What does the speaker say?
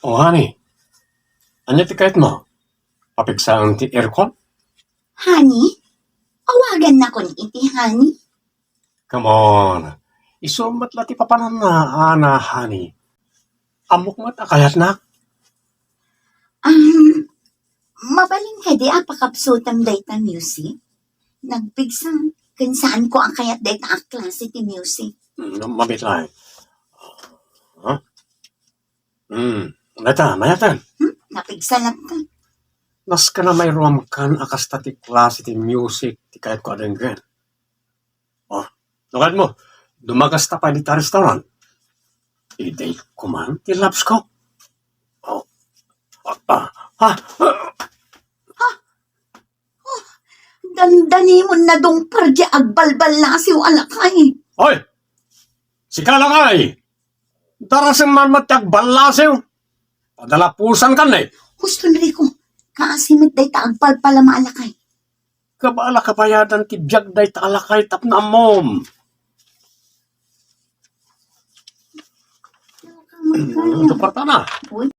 Oh, honey. Ano ti kahit mo? Papigsaan ti aircon? Honey? Awagan na kon iti, honey. Come on. Isumat lati papanan na, ana, honey. Amok mat akayat na. Mabaling ka di apakapsutam dayta music. Nagpigsang kansaan ko ang kayat dayta ang klase ti music. Mabitlay. Huh? Nata, mayatan. Napigsalat ka. Nas ka na may ruam kan akas ta ti klase ti music ti kahit ko adenggen. Oh, nukad mo, dumagas ta pa di ta restaurant. I-date ko man ti labs ko. Oh, ha? Dandani mo na dong parja agbalbal na si alakay. Hoy! Si Kalakay! Darasang man matag balasew. Padalapusan ka na eh. Gusto na ko, kaasimit dayta agbalbal na alakay. Kabala kabayadan ti biyag day talakay tap na mom. Ito pa na.